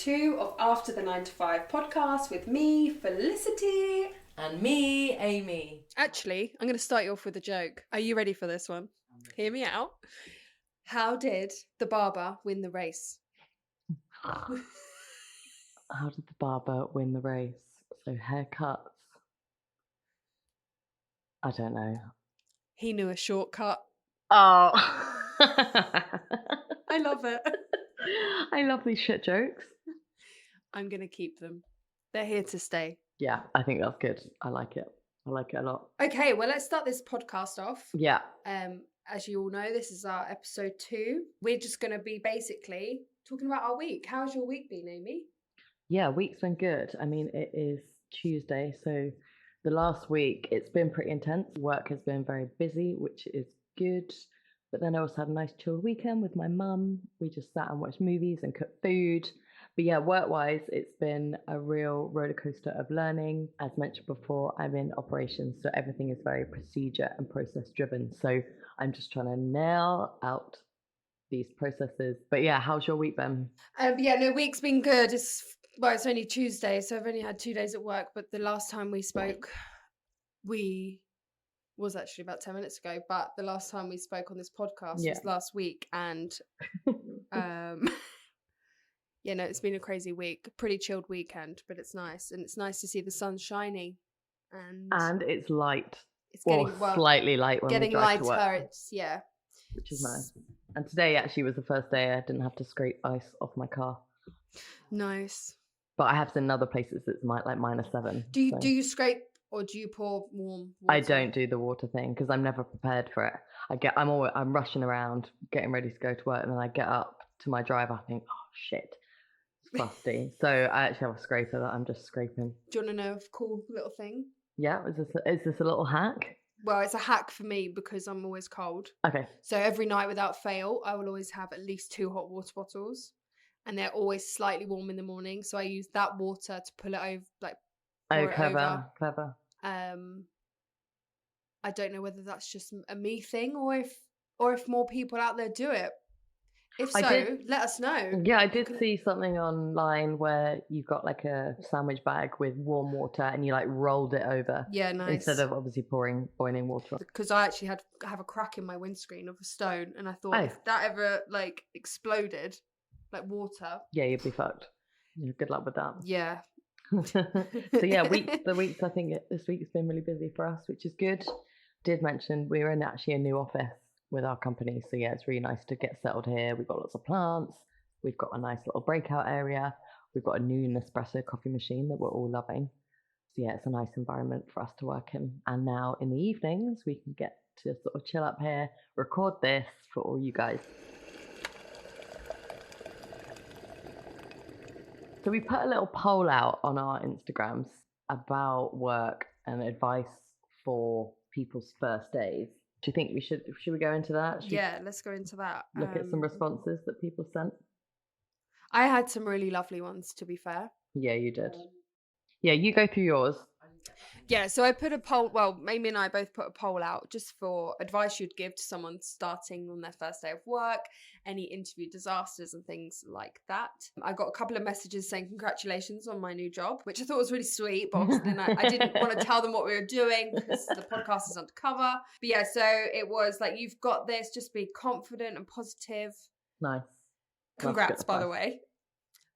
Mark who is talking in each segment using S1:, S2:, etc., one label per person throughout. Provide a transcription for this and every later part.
S1: 2 of After the 9 to 5 podcast with me, Felicity.
S2: And me, Amy.
S1: Actually, I'm going to start you off with a joke. Are you ready for this one? Hear me out. How did the barber win the race?
S2: How did the barber win the race? So haircuts. I don't know.
S1: He knew a shortcut.
S2: Oh.
S1: I love it.
S2: I love these shit jokes.
S1: I'm going to keep them. They're here to stay.
S2: Yeah, I think that's good. I like it. I like it a lot.
S1: Okay, well, let's start this podcast off.
S2: Yeah.
S1: As you all know, this is our episode 2. We're just going to be basically talking about our week. How's your week been, Amy?
S2: Yeah, week's been good. I mean, it is Tuesday, so the last week it's been pretty intense. Work has been very busy, which is good. But then I also had a nice chilled weekend with my mum. We just sat and watched movies and cooked food. But yeah, work-wise, it's been a real roller coaster of learning. As mentioned before, I'm in operations, so everything is very procedure and process driven. So I'm just trying to nail out these processes. But yeah, how's your week been?
S1: Week's been good. It's only Tuesday, so I've only had 2 days at work. But the last time we spoke, was actually about 10 minutes ago. But the last time we spoke on this podcast was last week, and it's been a crazy week. Pretty chilled weekend, but it's nice, and it's nice to see the sun shining,
S2: and it's light.
S1: It's getting
S2: slightly light when
S1: getting
S2: we drive
S1: lighter.
S2: To work.
S1: Which
S2: is nice. And today actually was the first day I didn't have to scrape ice off my car.
S1: Nice.
S2: But I have seen in other places it's like -7.
S1: Do you scrape or do you pour warm water?
S2: I don't do the water thing because I'm never prepared for it. I'm rushing around getting ready to go to work, and then I get up to my drive. I think, oh shit, it's rusty. So I actually have a scraper that I'm just scraping.
S1: Do you want to know a cool little thing?
S2: Yeah, is this a little hack?
S1: Well, it's a hack for me because I'm always cold.
S2: Okay.
S1: So every night without fail, I will always have at least 2 hot water bottles, and they're always slightly warm in the morning. So I use that water to pull it over,
S2: Clever.
S1: I don't know whether that's just a me thing or if more people out there do it. If so, let us know.
S2: Yeah, I did see something online where you got like a sandwich bag with warm water and you like rolled it over.
S1: Yeah, nice.
S2: Instead of obviously pouring boiling water.
S1: Because I actually have a crack in my windscreen of a stone, and I thought if that ever like exploded, like water.
S2: Yeah, you'd be fucked. Yeah, good luck with that.
S1: Yeah.
S2: So yeah, I think this week's been really busy for us, which is good. Did mention we were in actually a new office with our company, so yeah, it's really nice to get settled here. We've got lots of plants, we've got a nice little breakout area, we've got a new Nespresso coffee machine that we're all loving. So yeah, it's a nice environment for us to work in. And now in the evenings we can get to sort of chill up here, record this for all you guys. So we put a little poll out on our Instagrams about work and advice for people's first days. Do you think should we go into that?
S1: Let's go into that.
S2: Look at some responses that people sent.
S1: I had some really lovely ones, to be fair.
S2: Yeah, you did. Yeah, you go through yours.
S1: Yeah, so I put a poll, well, Amy and I both put a poll out just for advice you'd give to someone starting on their first day of work, any interview disasters and things like that. I got a couple of messages saying congratulations on my new job, which I thought was really sweet, but obviously then I didn't want to tell them what we were doing because the podcast is undercover. But yeah, so it was like, you've got this, just be confident and positive.
S2: Nice.
S1: Congrats, by the way.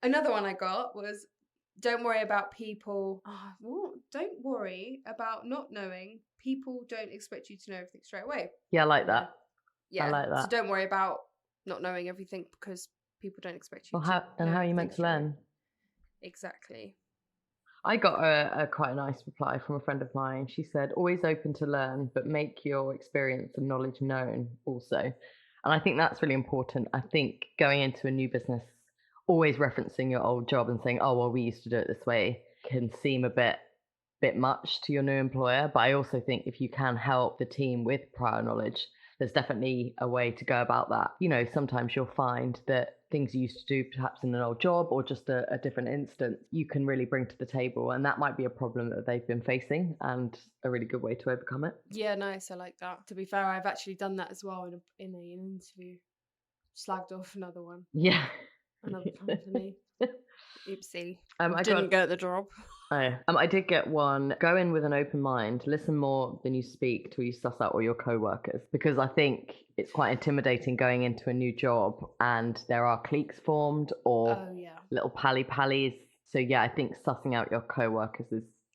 S1: Another one I got was, don't worry about people. Don't worry about not knowing. People don't expect you to know everything straight away.
S2: Yeah, I like that.
S1: Yeah,
S2: I like that.
S1: So don't worry about not knowing everything because people don't expect you to.
S2: How are you meant to learn?
S1: Exactly.
S2: I got a quite a nice reply from a friend of mine. She said, always open to learn, but make your experience and knowledge known also. And I think that's really important. I think going into a new business, always referencing your old job and saying, oh, well, we used to do it this way can seem a bit much to your new employer. But I also think if you can help the team with prior knowledge, there's definitely a way to go about that. You know, sometimes you'll find that things you used to do perhaps in an old job or just a different instance, you can really bring to the table. And that might be a problem that they've been facing and a really good way to overcome it.
S1: Yeah, nice. I like that. To be fair, I've actually done that as well in an interview. Slagged off another one.
S2: Yeah.
S1: Another company. Oopsie.
S2: I
S1: Didn't get the job.
S2: I did get one. Go in with an open mind. Listen more than you speak till you suss out all your co-workers, because I think it's quite intimidating going into a new job and there are cliques formed or
S1: Oh, yeah.
S2: little pally-pallies. So yeah, I think sussing out your co-workers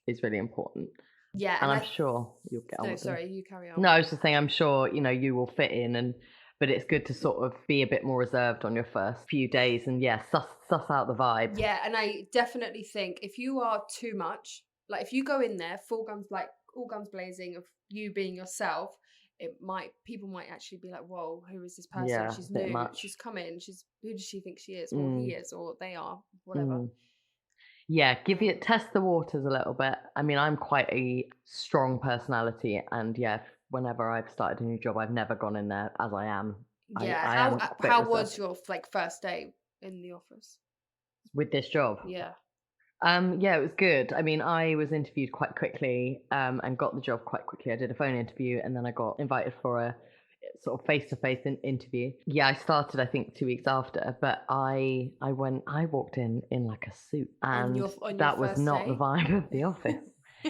S2: is really important.
S1: Yeah,
S2: And I'm sure you'll get on
S1: No,
S2: with them.
S1: sorry, you carry on.
S2: No, I was just saying, I'm sure, you will fit in, but it's good to sort of be a bit more reserved on your first few days and yeah, suss out the vibe.
S1: Yeah, and I definitely think if you are too much, like if you go in there all guns blazing of you being yourself, people might actually be like, whoa, who is this person?
S2: Yeah,
S1: She's
S2: a bit
S1: new.
S2: much.
S1: She's come in. Who does she think she is? Or he
S2: Mm,
S1: is, or they are, whatever.
S2: mm. Yeah, test the waters a little bit. I mean, I'm quite a strong personality, and yeah, whenever I've started a new job, I've never gone in there as I am.
S1: Yeah.
S2: I am a bit
S1: How
S2: reserved
S1: was your first day in the office?
S2: with this job.
S1: Yeah.
S2: Yeah, it was good. I mean, I was interviewed quite quickly, and got the job quite quickly. I did a phone interview and then I got invited for a sort of face-to-face interview. Yeah, I started I think 2 weeks after, but I walked in like a suit, and
S1: On your
S2: that was
S1: first
S2: not the
S1: day?
S2: vibe of the office.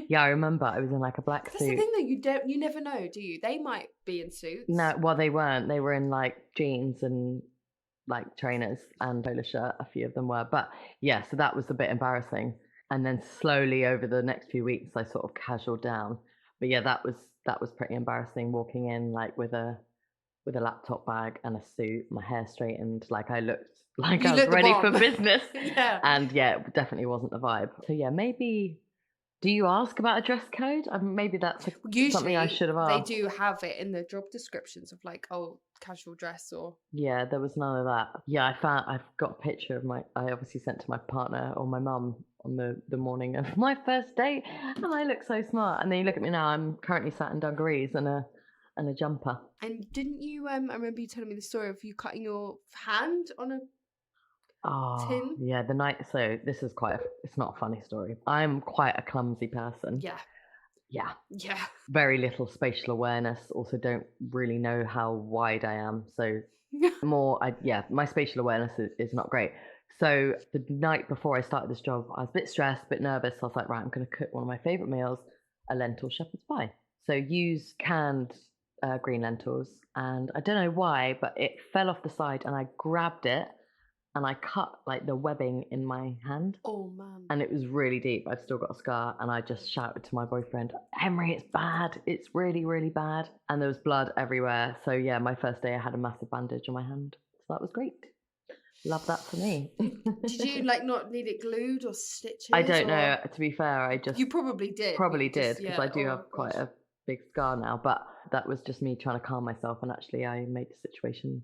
S2: Yeah, I remember I was in like a black
S1: That's the
S2: suit.
S1: thing though, you never know, do you? They might be in suits.
S2: No, well, they weren't. They were in like jeans and like trainers and polo shirt. A few of them were, but yeah, so that was a bit embarrassing. And then slowly over the next few weeks, I sort of casualed down. But yeah, that was pretty embarrassing walking in like with a laptop bag and a suit, my hair straightened, like I looked like
S1: You
S2: I was
S1: look the
S2: ready for
S1: bomb.
S2: business.
S1: Yeah.
S2: And yeah, it definitely wasn't the vibe. So yeah, maybe. Do you ask about a dress code? Maybe that's something I
S1: Usually
S2: should have
S1: they
S2: asked.
S1: do have it in the job descriptions of like, oh, casual dress or
S2: Yeah, there was none of that. Yeah, I've got a picture of I obviously sent to my partner or my mum on the morning of my first date, and I look so smart. And then you look at me now, I'm currently sat in dungarees and a jumper.
S1: And didn't you I remember you telling me the story of you cutting your hand on a
S2: Oh,
S1: tin?
S2: yeah, the night. So this is it's not a funny story. I'm quite a clumsy person.
S1: Yeah.
S2: Yeah.
S1: Yeah.
S2: Very little spatial awareness. Also, don't really know how wide I am. So my spatial awareness is not great. So the night before I started this job, I was a bit stressed, a bit nervous. So I was like, right, I'm going to cook one of my favorite meals, a lentil shepherd's pie. So use canned green lentils, and I don't know why, but it fell off the side, and I grabbed it, and I cut like the webbing in my hand.
S1: Oh man.
S2: And it was really deep. I've still got a scar, and I just shouted to my boyfriend, Henry, it's bad. It's really, really bad. And there was blood everywhere. So yeah, my first day I had a massive bandage on my hand. So that was great. Love that for me.
S1: Did you like not need it glued or stitches?
S2: I don't know. To be fair,
S1: You probably did.
S2: probably did, because I do
S1: oh,
S2: have quite
S1: gosh.
S2: a big scar now. But that was just me trying to calm myself, and actually I made the situation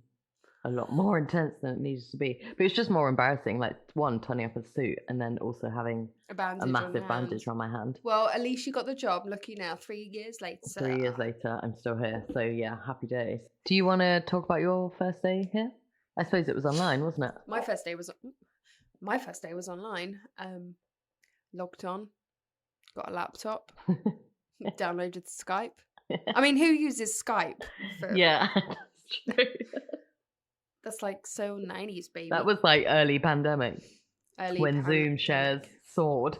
S2: a lot more intense than it needs to be. But it's just more embarrassing, like one, turning up a suit, and then also having
S1: a
S2: massive bandage on my hand.
S1: Well, at least you got the job. Lucky now, 3 years later.
S2: 3 years later, I'm still here. So yeah, happy days. Do you want to talk about your first day here? I suppose it was online, wasn't it?
S1: My first day was online. Logged on, got a laptop, downloaded Skype. I mean, who uses Skype?
S2: Yeah, that's true.
S1: That's like so 90s, baby.
S2: That was like early pandemic. When Zoom
S1: pandemic.
S2: shares soared.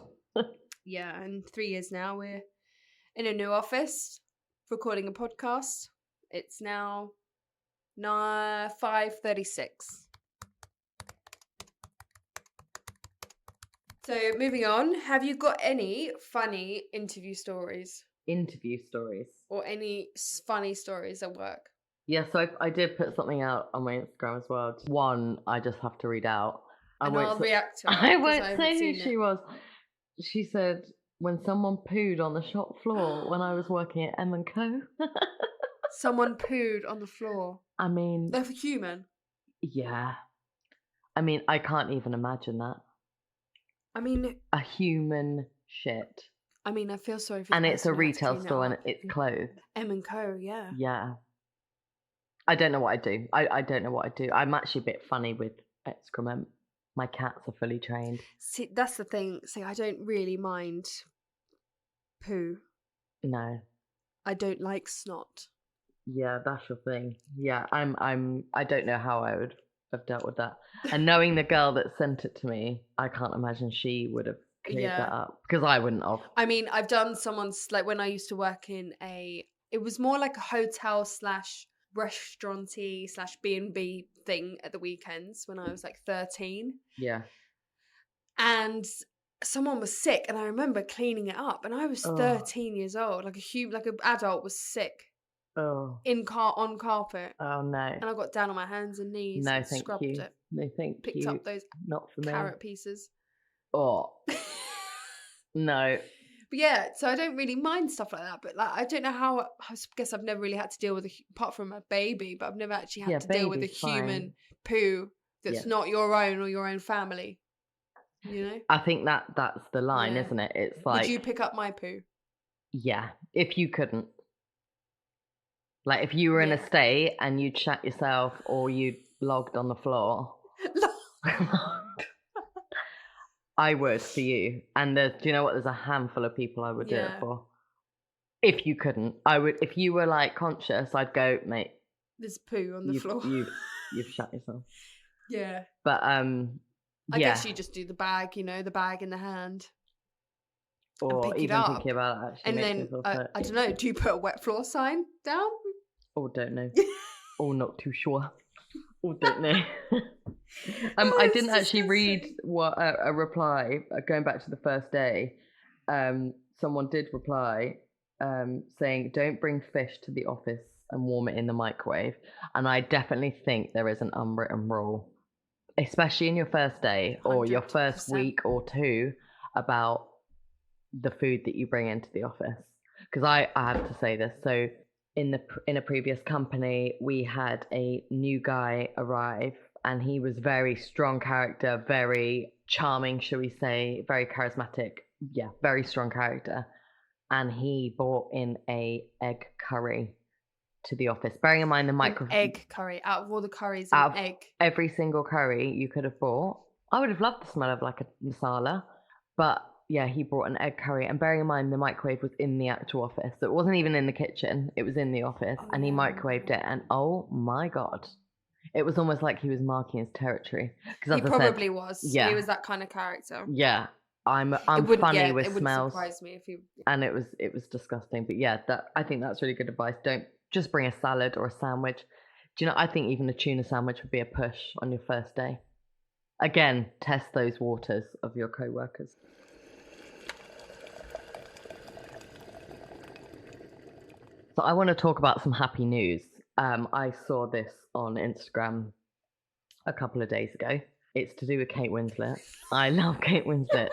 S1: Yeah, and 3 years now we're in a new office recording a podcast. It's now 5:36. So moving on, have you got any funny interview stories?
S2: Interview stories.
S1: Or any funny stories at work?
S2: Yeah, so I did put something out on my Instagram as well. One I just have to read out.
S1: And I'll react to it.
S2: I won't say who she was. She said, when someone pooed on the shop floor when I was working at M&Co.
S1: Someone pooed on the floor.
S2: I mean...
S1: They're human.
S2: Yeah. I mean, I can't even imagine that.
S1: I mean...
S2: A human shit.
S1: I mean, I feel sorry for
S2: and it's a retail store and it's clothes.
S1: M&Co, yeah.
S2: Yeah. I don't know what I'd do. I don't know what I'd do. I'm actually a bit funny with excrement. My cats are fully trained.
S1: See, that's the thing. See, I don't really mind poo.
S2: No.
S1: I don't like snot.
S2: Yeah, that's your thing. Yeah, I don't know how I would have dealt with that. And knowing the girl that sent it to me, I can't imagine she would have cleared
S1: Yeah.
S2: that up, because I wouldn't have.
S1: I mean, I've done someone's, like, when I used to work in it was more like a hotel slash restauranty slash B&B thing at the weekends when I was like 13.
S2: Yeah.
S1: And someone was sick, and I remember cleaning it up, and I was
S2: Oh.
S1: 13 years old, like an adult was sick
S2: Oh.
S1: on carpet.
S2: Oh no.
S1: And I got down on my hands and knees
S2: No,
S1: and
S2: thank
S1: scrubbed
S2: you.
S1: it.
S2: No, thank
S1: Picked
S2: you.
S1: up those
S2: Not for me.
S1: carrot pieces.
S2: Oh. No.
S1: But yeah, so I don't really mind stuff like that. But like, I don't know how. I guess I've never really had to deal with apart from a baby, but I've never actually had to deal with a
S2: baby's
S1: human
S2: fine.
S1: poo that's
S2: Yeah.
S1: not your own or your own family. You know.
S2: I think that's the line,
S1: Yeah.
S2: isn't it? It's like,
S1: would you pick up my poo?
S2: yeah, if you couldn't. Like if you were in
S1: Yeah.
S2: a state and you'd shat yourself or you'd logged on the floor, I would for you. And do you know what? There's a handful of people I would do it
S1: Yeah.
S2: for. If you couldn't, I would. If you were like conscious, I'd go, mate.
S1: There's poo on the floor.
S2: You've shat yourself.
S1: Yeah.
S2: But
S1: I guess you just do the bag, the bag in the hand.
S2: Or
S1: and pick
S2: even
S1: it up.
S2: thinking about it actually
S1: And
S2: makes
S1: then
S2: me feel
S1: I don't know. Do you put a wet floor sign down?
S2: Or don't know. Or not too sure. Or don't know. I didn't actually read what a reply going back to the first day. Someone did reply saying, "Don't bring fish to the office and warm it in the microwave." And I definitely think there is an unwritten rule, especially in your first day or your first
S1: 100%.
S2: week or two, about the food that you bring into the office. Because I have to say this. So in a previous company, we had a new guy arrive, and he was very strong character, very charming, shall we say, very charismatic. Yeah, very strong character. And he brought in a egg curry to the office. Bearing in mind the microwave.
S1: Egg curry. Out of all the curries, an egg.
S2: Every single curry you could have bought. I would have loved the smell of like a masala. But yeah, he brought an egg curry. And bearing in mind the microwave was in the actual office. So it wasn't even in the kitchen. It was in the office. And he microwaved it. And oh my God. It was almost like he was marking his territory.
S1: He probably was.
S2: Yeah.
S1: He was that kind of character.
S2: Yeah. I'm funny with smells.
S1: It wouldn't surprise me if you.
S2: And it was disgusting. But yeah, I think that's really good advice. Don't just bring a salad or a sandwich. Do you know, I think even a tuna sandwich would be a push on your first day. Again, test those waters of your co-workers. So I want to talk about some happy news. I saw this on Instagram a couple of days ago. It's to do with Kate Winslet. I love Kate Winslet.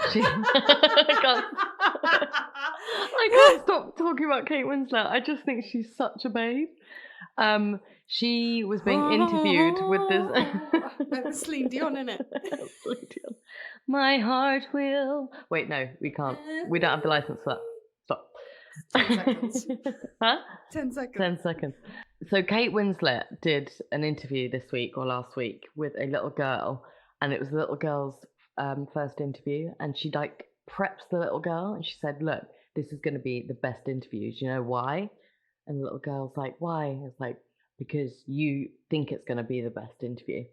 S2: I can't stop talking about Kate Winslet. I just think she's such a babe. She was being interviewed with this.
S1: Celine Dion, innit?
S2: Celine Dion. My heart will. Wait, no, we can't. We don't have the license for that. Stop.
S1: 10 seconds.
S2: Huh?
S1: 10 seconds.
S2: 10 seconds. So Kate Winslet did an interview this week or last week with a little girl, and it was the little girl's first interview, and she like preps the little girl, and she said, "Look, this is going to be the best interview. Do you know why?" And the little girl's like, "Why?" It's like, "Because you think it's going to be the best interview."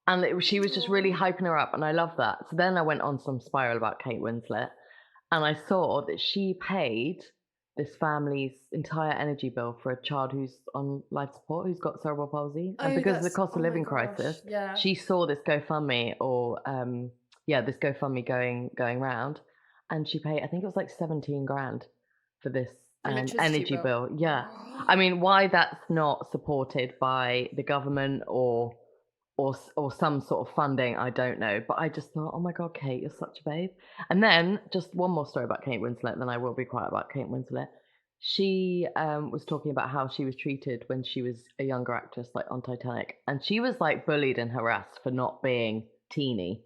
S2: And she was just really hyping her up, and I love that. So then I went on some spiral about Kate Winslet, and I saw that she paid this family's entire energy bill for a child who's on life support, who's got cerebral palsy. And because of the cost of living crisis, she saw this GoFundMe this GoFundMe going round, and she paid, I think it was like 17 grand for this energy bill. Yeah. I mean, why that's not supported by the government or some sort of funding, I don't know. But I just thought, oh my God, Kate, you're such a babe. And then just one more story about Kate Winslet, then I will be quiet about Kate Winslet. She was talking about how she was treated when she was a younger actress, like on Titanic. And she was like bullied and harassed for not being teeny.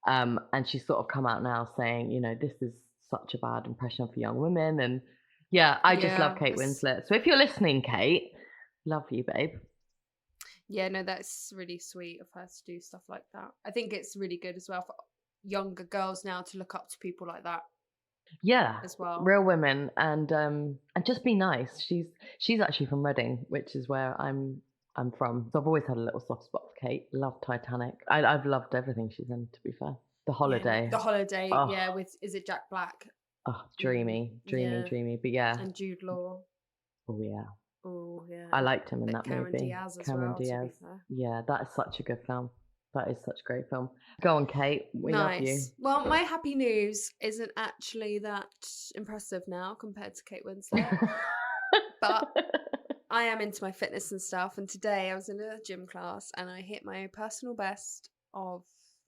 S2: And she's sort of come out now saying, this is such a bad impression for young women. And yeah, I just love Kate Winslet. So if you're listening, Kate, love you, babe.
S1: Yeah, no, that's really sweet of her to do stuff like that. I think it's really good as well for younger girls now to look up to people like that.
S2: Yeah,
S1: as well.
S2: Real women, and just be nice. She's actually from Reading, which is where I'm I'm from. So I've always had a little soft spot for Kate. Love Titanic. I've loved everything she's in, to be fair. The Holiday.
S1: The Holiday,
S2: Oh,
S1: yeah, with, is it Jack Black?
S2: dreamy,
S1: Yeah.
S2: dreamy. But yeah.
S1: And Jude Law.
S2: Oh, yeah.
S1: Oh, yeah.
S2: I liked him in
S1: But
S2: that
S1: Cameron
S2: movie.
S1: Diaz as
S2: Cameron
S1: well, to be
S2: Diaz.
S1: fair.
S2: Yeah, that is such a good film. That is such a great film. Go on, Kate. We love you.
S1: Well, my happy news isn't actually that impressive now compared to Kate Winslet. But I am into my fitness and stuff. And today I was in a gym class and I hit my personal best of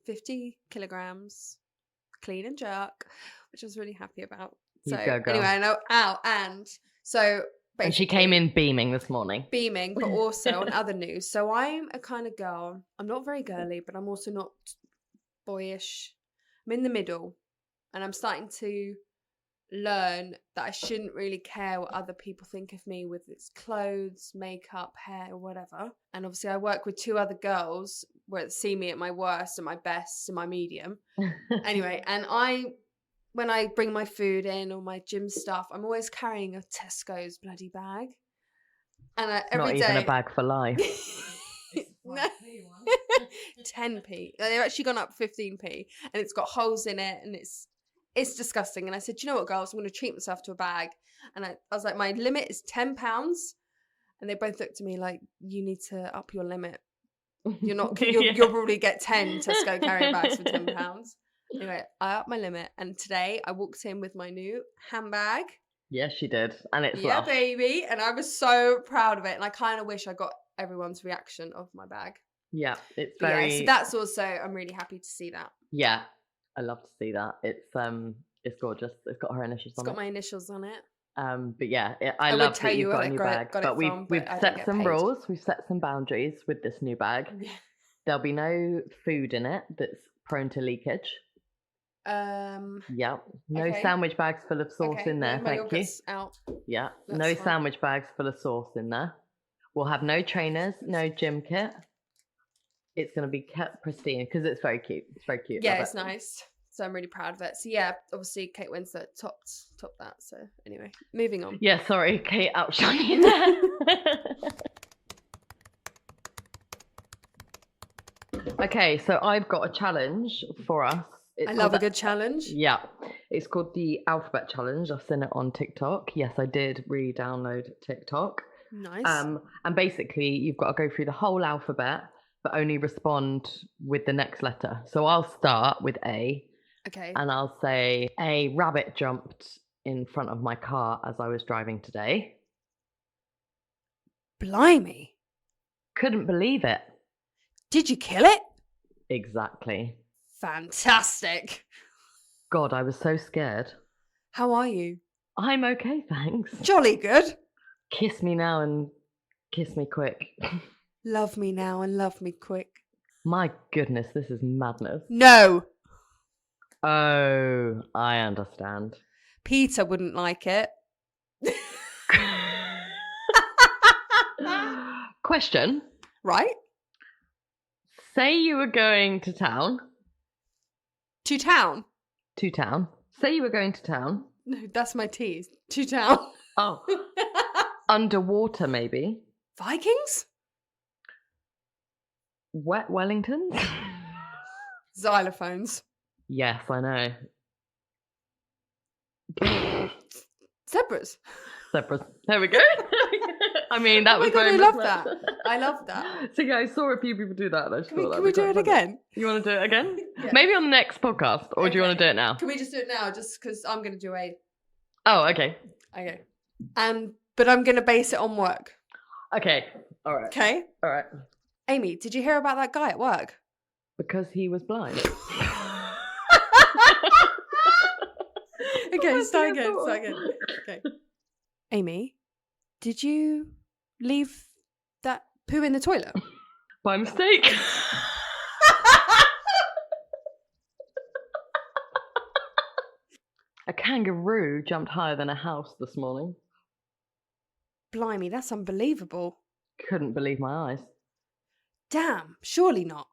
S1: 50 kilograms, clean and jerk, which I was really happy about. So anyway, I know. And so
S2: and she came in beaming this morning.
S1: Beaming, but also on other news. So I'm a kind of girl. I'm not very girly, but I'm also not boyish. I'm in the middle. And I'm starting to learn that I shouldn't really care what other people think of me with its clothes, makeup, hair, or whatever. And obviously I work with 2 other girls where see me at my worst and my best and my medium. Anyway, and when I bring my food in or my gym stuff, I'm always carrying a Tesco's bloody bag. And every day...
S2: Not even a bag for life.
S1: 10p. They've actually gone up 15p. And it's got holes in it and it's disgusting. And I said, you know what, girls? I'm going to treat myself to a bag. And I was like, my limit is £10. And they both looked at me like, you need to up your limit. You're not... You'll probably get 10 Tesco carry bags for £10. Anyway, I upped my limit, and today I walked in with my new handbag.
S2: Yes, she did, and it's
S1: yeah, baby, and I was so proud of it. And I kind of wish I got everyone's reaction of my bag.
S2: Yeah, it's very.
S1: Yeah, so that's also, I'm really happy to see that.
S2: Yeah, I love to see that. It's gorgeous. It's got her initials on it.
S1: It's got my initials on it.
S2: But yeah, I love that you've got a new bag. But we've set some rules. We've set some boundaries with this new bag. Yeah. There'll be no food in it that's prone to leakage. Yeah. No sandwich bags full of sauce in there. Thank you.
S1: Out.
S2: Yeah. That's no fine. Sandwich bags full of sauce in there. We'll have no trainers, no gym kit. It's going to be kept pristine because it's very cute. It's very cute.
S1: Yeah, it's nice. So I'm really proud of it. So yeah, obviously Kate Winslet topped that. So anyway, moving on.
S2: Yeah, sorry, Kate outshined you there. Okay, so I've got a challenge for us.
S1: I love a good challenge.
S2: Yeah. It's called the Alphabet Challenge. I've seen it on TikTok. Yes, I did re-download TikTok.
S1: Nice.
S2: And basically, you've got to go through the whole alphabet, but only respond with the next letter. So I'll start with A.
S1: Okay.
S2: And I'll say, a rabbit jumped in front of my car as I was driving today.
S1: Blimey.
S2: Couldn't believe it.
S1: Did you kill it?
S2: Exactly.
S1: Fantastic.
S2: God, I was so scared.
S1: How are you?
S2: I'm okay, thanks.
S1: Jolly good.
S2: Kiss me now and kiss me quick.
S1: Love me now and love me quick.
S2: My goodness, this is madness.
S1: No.
S2: Oh, I understand.
S1: Peter wouldn't like it.
S2: Question.
S1: Right?
S2: Say you were going to town.
S1: To town?
S2: To town. Say you were going to town.
S1: No, that's my tease. To town.
S2: Oh. Underwater, maybe.
S1: Vikings?
S2: Wet Wellingtons?
S1: Xylophones.
S2: Yes, I know.
S1: Zebras.
S2: Zebras. There we go. I mean, that was very
S1: I love that. I love that.
S2: So yeah, I saw a few people do that. And I
S1: can we do it again?
S2: You want to do it again?
S1: Yeah.
S2: Maybe on the next podcast, or do you want to do it now?
S1: Can we just do it now? Just because I'm going to do a...
S2: Oh, okay.
S1: Okay. But I'm going to base it on work.
S2: Okay. All right.
S1: Okay.
S2: All right.
S1: Amy, did you hear about that guy at work?
S2: Because he was blind.
S1: Okay, start again. Okay. Amy, did you leave that poo in the toilet?
S2: By mistake. A kangaroo jumped higher than a house this morning.
S1: Blimey, that's unbelievable.
S2: Couldn't believe my eyes.
S1: Damn, surely not.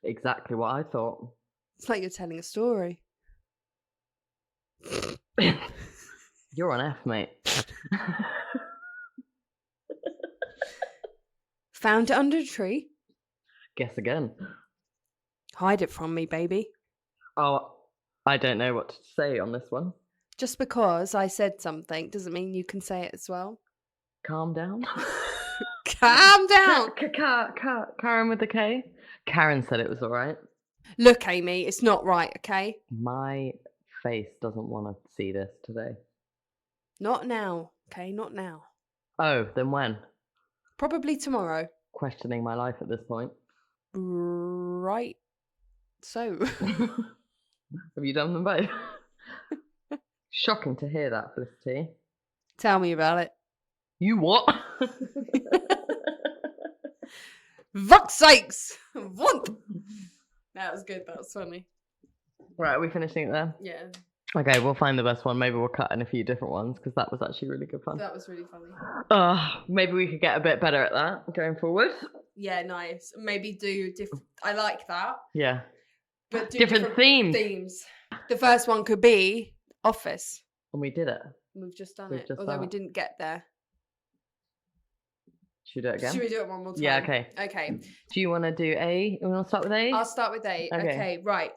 S2: Exactly what I thought.
S1: It's like you're telling a story.
S2: You're on F, mate.
S1: Found it under a tree.
S2: Guess again.
S1: Hide it from me, baby.
S2: Oh, I don't know what to say on this one.
S1: Just because I said something doesn't mean you can say it as well.
S2: Calm down.
S1: Calm down.
S2: Karen with the K. Karen said it was all right.
S1: Look, Amy, it's not right, okay?
S2: My face doesn't want to see this today.
S1: Not now, okay? Not now.
S2: Oh, then when?
S1: Probably tomorrow.
S2: Questioning my life at this point.
S1: Right. So.
S2: Have you done them both? Shocking to hear that, Felicity.
S1: Tell me about it.
S2: You what?
S1: Fuck's sakes! What? That was good. That was funny.
S2: Right, are we finishing it there?
S1: Yeah.
S2: Okay, we'll find the best one. Maybe we'll cut in a few different ones because that was actually really good fun.
S1: That was really funny.
S2: Maybe we could get a bit better at that going forward.
S1: Yeah, nice. Maybe do different. I like that.
S2: Yeah.
S1: But do
S2: different themes.
S1: The first one could be Office.
S2: And we did it.
S1: We've just done it. Although we didn't get there.
S2: Should we do it again?
S1: Should we do it one more time?
S2: Yeah, okay.
S1: Okay.
S2: Do you want to do A? You want to start with A?
S1: I'll start with A. Okay, right.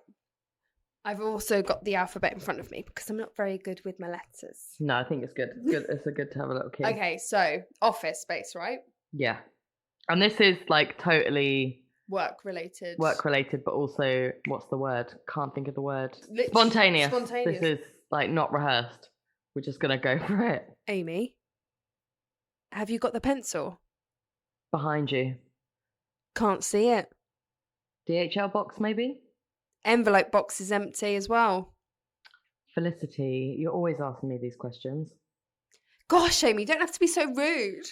S1: I've also got the alphabet in front of me because I'm not very good with my letters.
S2: No, I think it's good. It's good. It's a good to have a little key.
S1: Okay, so Office space, right?
S2: Yeah. And this is like totally
S1: work related,
S2: but also what's the word? Can't think of the word. Spontaneous. This is like not rehearsed. We're just gonna go for it.
S1: Amy, have you got the pencil?
S2: Behind you.
S1: Can't see it.
S2: DHL box maybe?
S1: Envelope box is empty as well.
S2: Felicity, you're always asking me these questions.
S1: Gosh, Amy, you don't have to be so rude.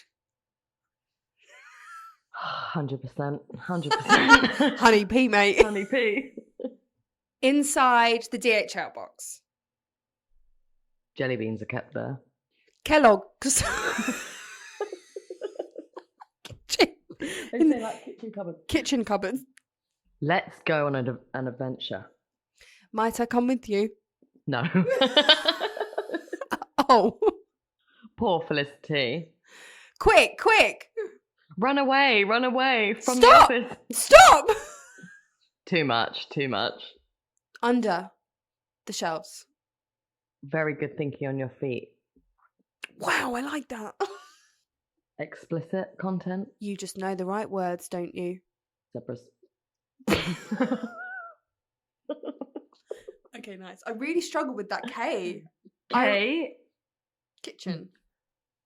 S2: 100%. 100%.
S1: Honey pea, mate.
S2: Honey pea.
S1: Inside the DHL box.
S2: Jelly beans are kept there.
S1: Kellogg's.
S2: They say like kitchen cupboard.
S1: Kitchen cupboard.
S2: Let's go on an adventure.
S1: Might I come with you?
S2: No.
S1: Oh.
S2: Poor Felicity.
S1: Quick.
S2: Run away from
S1: Stop!
S2: the office.
S1: Stop!
S2: Too much.
S1: Under the shelves.
S2: Very good thinking on your feet.
S1: Wow, I like that.
S2: Explicit content.
S1: You just know the right words, don't you?
S2: Zebras.
S1: Okay, nice. I really struggle with that K. Kitchen.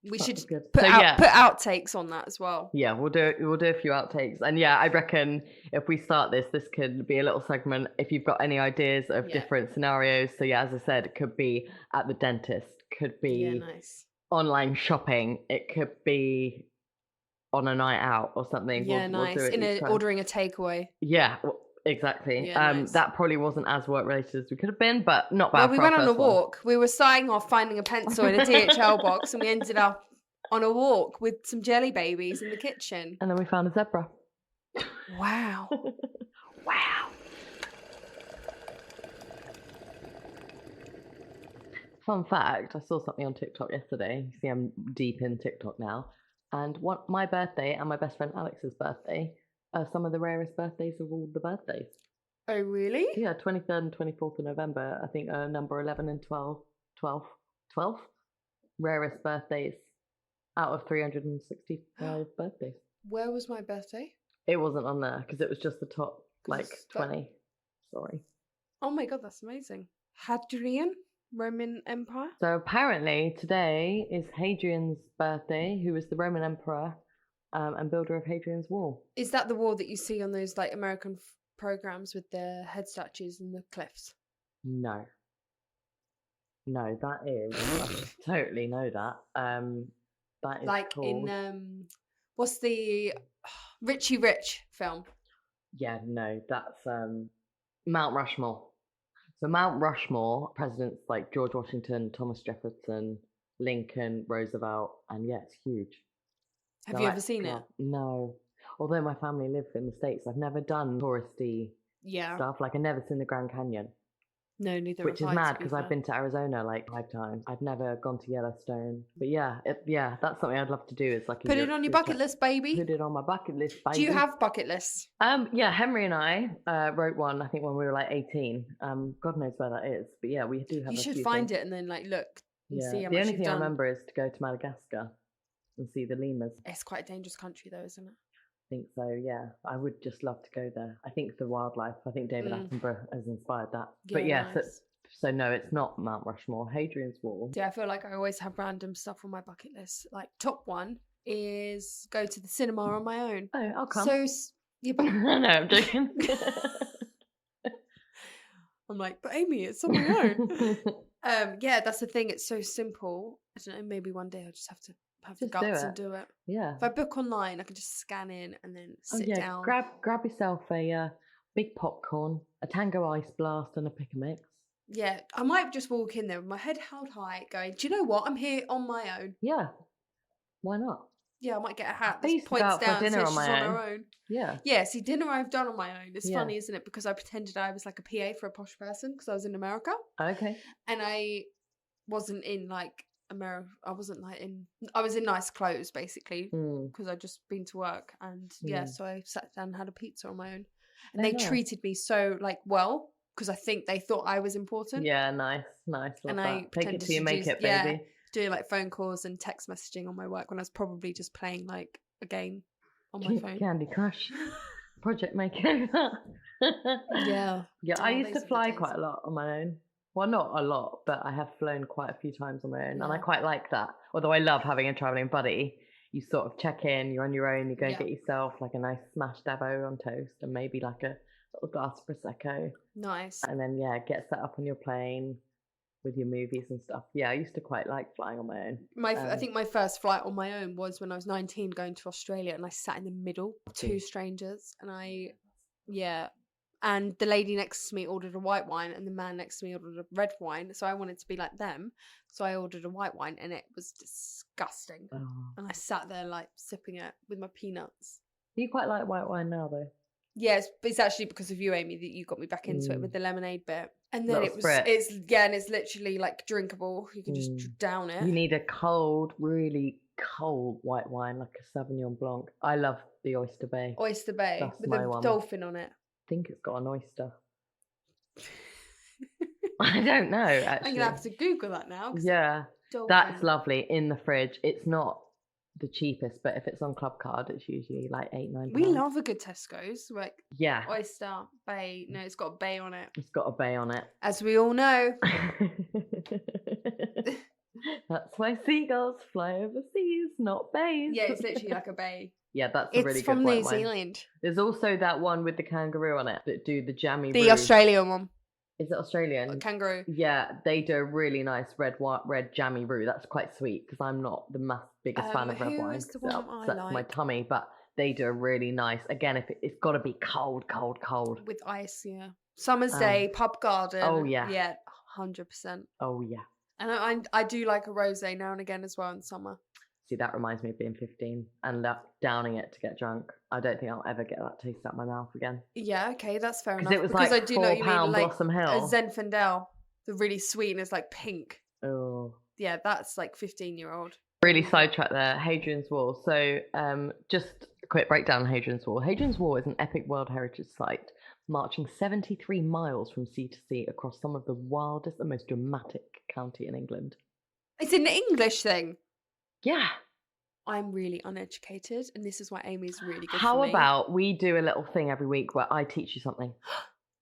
S1: We should put outtakes on that as well.
S2: Yeah, we'll do a few outtakes. And yeah, I reckon if we start this could be a little segment if you've got any ideas of different scenarios. So yeah, as I said, it could be at the dentist, could be online shopping, it could be on a night out or something.
S1: Yeah, nice. Ordering a takeaway.
S2: Yeah, exactly.
S1: Yeah, nice.
S2: That probably wasn't as work related as we could have been, but not bad.
S1: Well, we went on a walk. We were starting off finding a pencil in a DHL box, and we ended up on a walk with some jelly babies in the kitchen.
S2: And then we found a zebra.
S1: Wow. Wow.
S2: Fun fact, I saw something on TikTok yesterday. You see, I'm deep in TikTok now. And my birthday and my best friend Alex's birthday are some of the rarest birthdays of all the birthdays.
S1: Oh, really?
S2: Yeah, 23rd and 24th of November, I think are number 11 and 12 rarest birthdays out of 365 birthdays.
S1: Where was my birthday?
S2: It wasn't on there because it was just the top, 20. Sorry.
S1: Oh my God, that's amazing. Hadrian? Roman Empire?
S2: So apparently today is Hadrian's birthday, who was the Roman emperor and builder of Hadrian's Wall.
S1: Is that the wall that you see on those American programs with the head statues and the cliffs?
S2: No, that is. I totally know that. That is called... in
S1: what's the Richie Rich film?
S2: Yeah, no, that's Mount Rushmore. So Mount Rushmore, presidents like George Washington, Thomas Jefferson, Lincoln, Roosevelt, and yeah, it's huge.
S1: Have you ever seen it?
S2: No. Although my family live in the States, I've never done touristy stuff. Like I've never seen the Grand Canyon.
S1: No, neither
S2: which
S1: have
S2: is
S1: I,
S2: mad
S1: to be
S2: because I've
S1: fair.
S2: been to Arizona like 5 times. I've never gone to Yellowstone. But yeah, that's something I'd love to do. Is like a
S1: Put it on your
S2: Europe
S1: bucket
S2: trip.
S1: list, baby.
S2: Put it on my bucket list,
S1: Do you
S2: baby.
S1: have bucket lists?
S2: Yeah, Henry and I wrote one, I think, when we were like 18. God knows where that is. But yeah, we do have
S1: You
S2: a
S1: should
S2: few
S1: find
S2: things.
S1: it and then like look and
S2: Yeah,
S1: see how
S2: the
S1: much
S2: only
S1: you've
S2: thing I
S1: done.
S2: remember is to go to Madagascar and see the lemurs.
S1: It's quite a dangerous country though, isn't it?
S2: I think so, yeah. I would just love to go there. I think the wildlife, I think David Attenborough has inspired that. But yeah,
S1: nice.
S2: so no, it's not Mount Rushmore. Hadrian's Wall.
S1: Yeah, I feel like I always have random stuff on my bucket list. Like top one is go to the cinema on my own.
S2: Oh, I'll come.
S1: So yeah, but
S2: No, I'm joking.
S1: I'm like, but Amy, it's on my own. Yeah, that's the thing. It's so simple. I don't know. Maybe one day I'll just have to have the
S2: Just do
S1: guts
S2: it.
S1: and do it.
S2: Yeah.
S1: If I book online, I can just scan in and then sit down.
S2: Grab yourself a big popcorn, a Tango Ice Blast, and a pick a mix.
S1: Yeah, I might just walk in there with my head held high, going, "Do you know what? I'm here on my own."
S2: Yeah, why not?
S1: Yeah, I might get a hat
S2: I
S1: that
S2: used to go
S1: points
S2: out for
S1: down and
S2: dinner
S1: says
S2: on
S1: she's
S2: my
S1: on
S2: own.
S1: her own.
S2: Yeah.
S1: Yeah, see, dinner I've done on my own. It's
S2: Yeah.
S1: funny, isn't it? Because I pretended I was like a PA for a posh person because I was in America.
S2: Okay.
S1: And I wasn't in like America. I wasn't like in. I was in nice clothes basically because I'd just been to work. And yeah, so I sat down and had a pizza on my own. And they treated me so like well because I think they thought I was important.
S2: Yeah, nice. Love
S1: and
S2: that.
S1: I
S2: Take it till you make it, baby.
S1: Yeah, doing like phone calls and text messaging on my work when I was probably just playing like a game on my phone.
S2: Candy Crush. Project Maker.
S1: Yeah.
S2: Yeah, I used to
S1: those are the
S2: fly
S1: days.
S2: quite a lot on my own. Well, not a lot, but I have flown quite a few times on my own, and I
S1: Yeah.
S2: quite like that. Although I love having a traveling buddy. You sort of check in, you're on your own, you go and get yourself like a nice smashed Davo on toast and maybe like a little glass of Prosecco.
S1: Nice.
S2: And then, yeah, get set up on your plane with your movies and stuff. Yeah, I used to quite like flying on my own.
S1: I think my first flight on my own was when I was 19 going to Australia, and I sat in the middle, two strangers, and and the lady next to me ordered a white wine and the man next to me ordered a red wine. So I wanted to be like them. So I ordered a white wine and it was disgusting.
S2: Oh.
S1: And I sat there like sipping it with my peanuts.
S2: You quite like white wine now, though.
S1: Yeah, it's actually because of you, Amy, that you got me back into it with the lemonade bit. And then
S2: Little spritz.
S1: it's literally like drinkable. You can just down it.
S2: You need a cold, really cold white wine, like a Sauvignon Blanc. I love the Oyster Bay.
S1: Oyster Bay
S2: That's
S1: with
S2: my
S1: a
S2: one.
S1: dolphin on it.
S2: I think it's got an oyster. I don't know, actually.
S1: I'm gonna have to Google that now.
S2: Yeah,
S1: dolphin.
S2: that's lovely in the fridge. It's not the cheapest, but if it's on Club Card, it's usually like £8-9.
S1: We love a good Tesco's. Like
S2: yeah,
S1: Oyster Bay. No, it's got a bay on it.
S2: It's got a bay on it.
S1: As we all know.
S2: That's why seagulls fly over seas, not bays.
S1: Yeah, it's literally like a bay.
S2: Yeah, that's a really
S1: It's
S2: good
S1: from
S2: white
S1: New
S2: wine.
S1: Zealand.
S2: There's also that one with the kangaroo on it that do the jammy
S1: The
S2: roux.
S1: Australian one.
S2: Is it Australian?
S1: Kangaroo.
S2: Yeah, they do a really nice red jammy roux. That's quite sweet because I'm not the biggest fan of red wine.
S1: Who's the one I
S2: That's my
S1: like?
S2: tummy, but they do a really nice. Again, if it's got to be cold.
S1: With ice, yeah. Summer's Day, pub garden.
S2: Oh, yeah.
S1: Yeah, 100%.
S2: Oh yeah.
S1: And I do like a rosé now and again as well in summer.
S2: See, that reminds me of being 15 and downing it to get drunk. I don't think I'll ever get that taste out my mouth again.
S1: Yeah, okay, that's fair enough.
S2: Because it was
S1: because
S2: like
S1: I do know what you mean,
S2: £4
S1: like
S2: Blossom
S1: a
S2: Hill.
S1: Zinfandel, the really sweet and it's like pink.
S2: Oh.
S1: Yeah, that's like 15-year-old.
S2: Really sidetracked there. Hadrian's Wall. So just a quick breakdown of Hadrian's Wall. Hadrian's Wall is an epic World Heritage Site marching 73 miles from sea to sea across some of the wildest and most dramatic county in England.
S1: It's an English thing.
S2: Yeah.
S1: I'm really uneducated, and this is why Amy's really good
S2: How
S1: for me.
S2: about we do a little thing every week where I teach you something?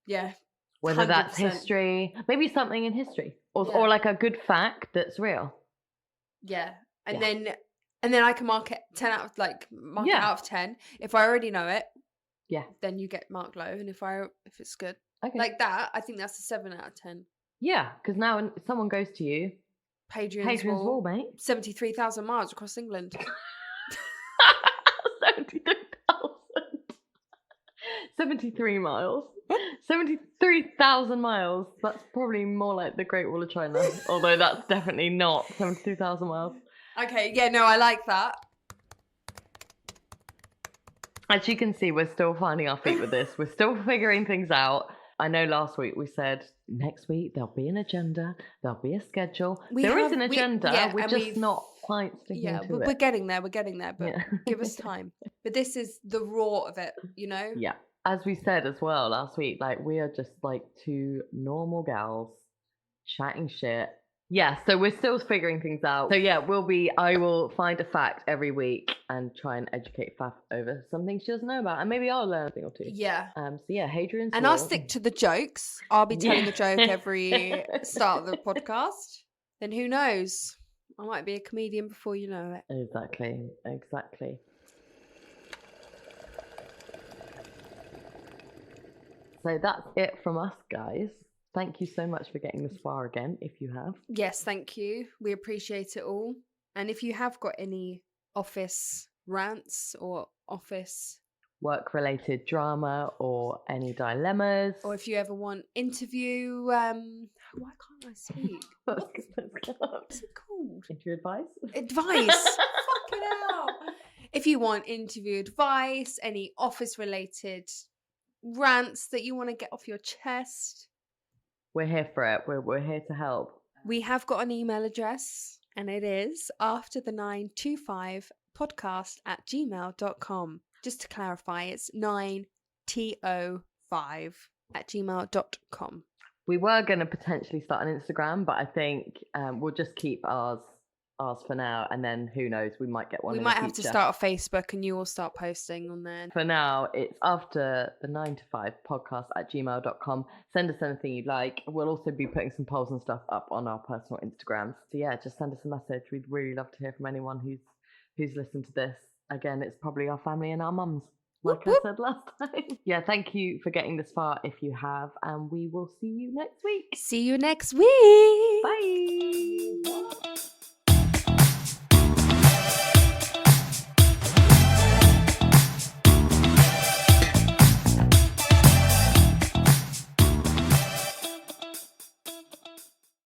S1: Yeah.
S2: Whether that's
S1: 100%.
S2: history, maybe something in history, or like a good fact that's real.
S1: Yeah. And
S2: Yeah.
S1: then I can mark it 10 out of it out of 10. If I already know it,
S2: Yeah.
S1: then you get marked low. And if it's good.
S2: Okay.
S1: Like that, I think that's a 7 out of 10.
S2: Yeah, because now when someone goes to you,
S1: Hadrian's
S2: Wall, mate.
S1: 73,000 miles across England.
S2: 73,000. 73 miles. 73,000 miles. That's probably more like the Great Wall of China. Although that's definitely not 72,000 miles.
S1: Okay, yeah, no, I like that.
S2: As you can see, we're still finding our feet with this. We're still figuring things out. I know last week we said next week there'll be an agenda, there'll be a schedule.
S1: We
S2: There is
S1: have-
S2: an
S1: we-
S2: agenda,
S1: yeah,
S2: we're
S1: and
S2: just
S1: we've-
S2: not quite sticking
S1: Yeah,
S2: to
S1: we're
S2: it.
S1: getting there, but
S2: Yeah.
S1: give us time. But this is the raw of it, you know?
S2: Yeah. As we said as well last week, like we are just like two normal gals chatting shit. Yeah, so we're still figuring things out. So yeah, I will find a fact every week and try and educate Faf over something she doesn't know about. And maybe I'll learn a thing or two.
S1: Yeah.
S2: So yeah, Hadrian's
S1: And
S2: Wall.
S1: I'll stick to the jokes. I'll be telling
S2: Yeah.
S1: a joke every start of the podcast. Then who knows? I might be a comedian before you know it.
S2: Exactly. So that's it from us, guys. Thank you so much for getting this far again, if you have.
S1: Yes, thank you. We appreciate it all. And if you have got any office rants or office,
S2: Work-related drama or any dilemmas.
S1: or if you ever want interview, why can't I speak? What's it called?
S2: Interview advice?
S1: Advice. Fucking hell. If you want interview advice, any office related rants that you want to get off your chest,
S2: We're here for it. We're here to help.
S1: we have got an email address, and it is after925podcast@gmail.com. Just to clarify, it's 9TO5@gmail.com.
S2: We were going to potentially start an Instagram, but I think we'll just keep ours for now, and then who knows, we might get one.
S1: We
S2: in
S1: might
S2: the
S1: have to
S2: future.
S1: start a Facebook, and you will start posting on there.
S2: For now, it's after the 9to5podcast@gmail.com. Send us anything you'd like. We'll also be putting some polls and stuff up on our personal Instagrams. So yeah, just send us a message. We'd really love to hear from anyone who's listened to this. Again, it's probably our family and our mums, like
S1: Whoop, whoop.
S2: I said last time. Yeah, thank you for getting this far if you have, and we will see you next week.
S1: See you next week.
S2: Bye.